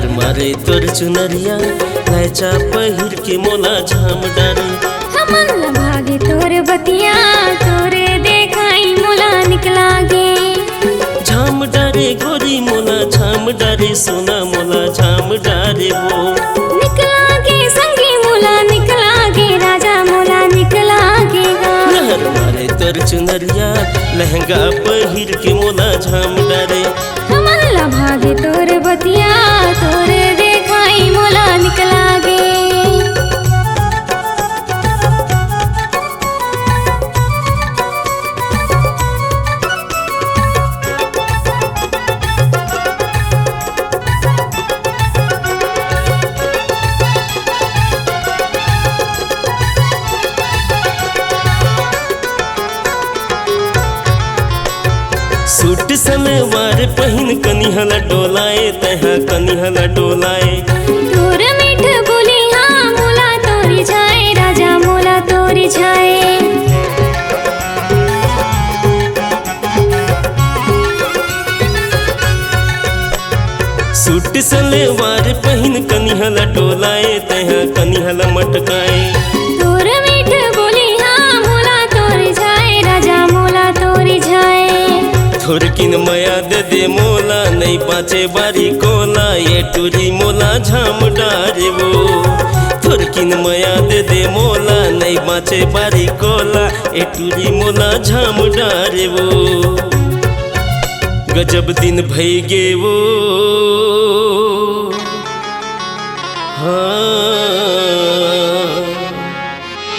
लहर मारे तोर चुनरिया लहचा पहिर के मोला झाम डारे। हमन ला भागे तोर बतिया तोरे देखाई मोला निकला गे। झाम डारे गोरी मोला झाम डारे सोना मोला झाम डारे वो निकला गे संगी मोला निकला गे राजा मोला निकला गे गा। लहर मारे तोर चुनरिया लहंगा पहिर के मोला झाम डारे। हमन ला भागे तोर बतिया तोरे देखाई मोला निकला गे। सूट सलवार पहिन कनिहला डोलाए तहा कनिहला डोलाए। तोर मीठ बोली हाँ मोला तोरी जाए राजा मोला तोरी जाए। सूट सलवार पहिन कनिहला डोलाए तहा कनिहला मटकाए। तोर मीठ बोली हाँ मोला तोरी जाए राजा मोला तोरी जाए। थोरकिन मया दे मोला नहीं बाँचे बारी कोला ये टूरी मोला झाम डारे वो। थोरकिन मया दे मोला नहीं बाँचे बारी कोला ये टूरी मोला झाम डारे वो। गजब दिन भई गे वो हाँ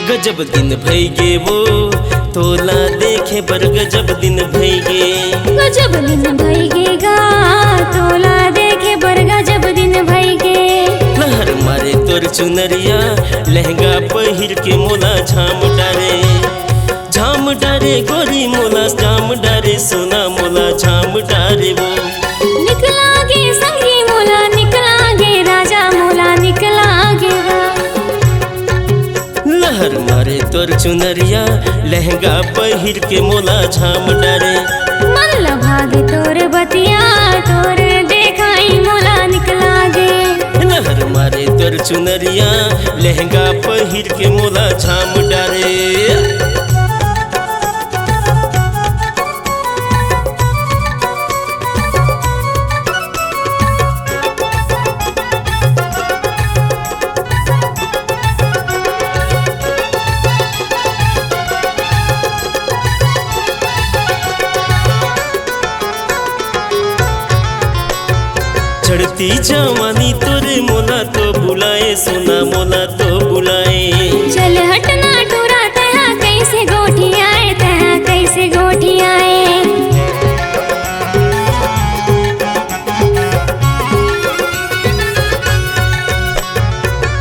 गजब दिन भई गे वो तोला देखे बर गजब दिन भई गे। गजब दिन भई गे गा तोला देखे बर गजब दिन भई गे। लहर मारे तोर चुनरिया लहंगा पहिर के मोला झाम डारे। झाम डारे गोरी मोला झाम डारे सोना मोला झाम डारे वो। निकला गे संगी मोला निकला गे राजा मोला निकला गे गा। लहर मारे तोर चुनरिया लहंगा पहिर के मोला झाम डारे। मन ला भागे तोर बतिया तोर देखाई मोला निकला गे। लहर मारे तोर चुनरिया लहंगा पहिर के मोला झाम डारे। चढ़ती जवानी तोरे मोला तो बुलाए सोना मोला तो बुलाए। चल हटना टूरा तहा कैसे गोठी आए तहा कैसे गोठी आए।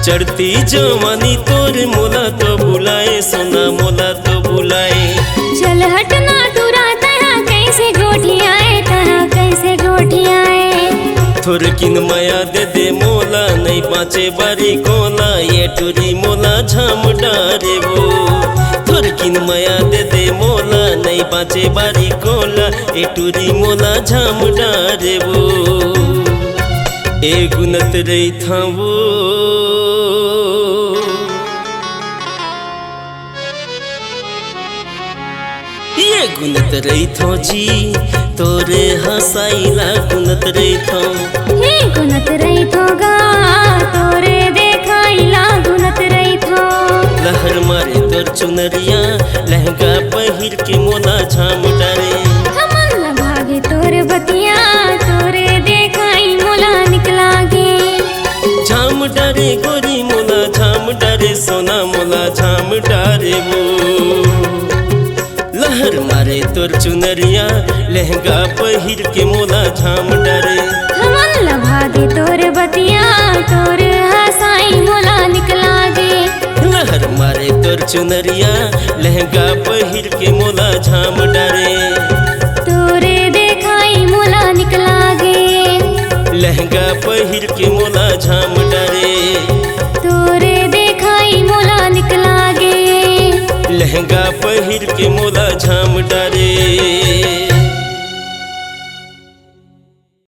चढ़ती जवानी तोरे मोला तो बुलाए सोना मोला तो बुलाए। चल हटना टूरा तहा कैसे गोठी आए तहा कैसे गोठी आए। थोरकिन मया दे मोला नहीं बाँचे बारी कोला ये टूरी मोला झाम डारे वो। थोरकिन मया दे मोला नहीं बाँचे बारी कोला ये टूरी मोला झाम डारे वो। ए गुनत रही था वो ये गुनत रही थो जी तोरे हसाईला गुनत रही थो। हे गुनत रही थो गा तोरे देखाईला गुनत रही थो। लहर मारे तोर चुनरिया लहंगा पहिर के मोला झाम डारे। हमन ला भागे तोर बतिया तोरे देखाई मोला निकला गे। झाम डारे गोरी मोला झाम डारे सोना मोला झाम डारे वो। लहर मारे तोर चुनरिया लहंगा पहिर के मोला झाम डारे। हमन ला भागे तोर बतिया तोर हसाई मोला निकला गे। लहर मारे तोर चुनरिया लहंगा पहिर के मोला झाम डारे। तोरे देखाई मोला निकला गे। लहंगा पहिर के मोला झाम डारे। तोरे देखाई मोला निकला गे। लहंगा पहिर के मोला झाम डारे।